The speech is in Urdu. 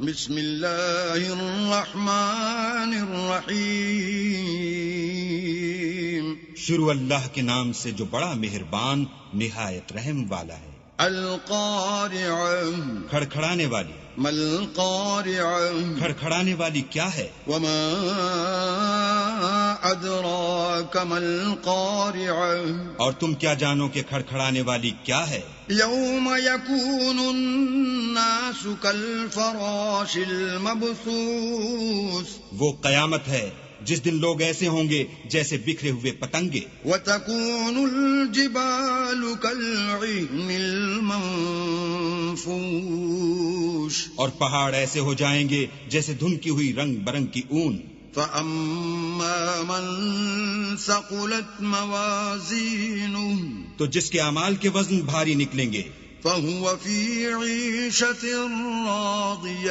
بسم اللہ الرحمن الرحیم. شروع اللہ کے نام سے جو بڑا مہربان نہایت رحم والا ہے. القارعہ کھڑکھڑانے والی. ما القارعہ کھڑکھڑانے والی کیا ہے؟ وما ادراک ما القارعہ اور تم کیا جانو کہ کھڑکھڑانے والی کیا ہے؟ یوم یکون الناس کالفراش المبثوث وہ قیامت ہے جس دن لوگ ایسے ہوں گے جیسے بکھرے ہوئے پتنگے. وتكون الجبال كالعهن المنفوش اور پہاڑ ایسے ہو جائیں گے جیسے دھنکی ہوئی رنگ برنگ کی اون. فأما من ثقلت موازینه تو جس کے اعمال کے وزن بھاری نکلیں گے فهو في عيشة راضية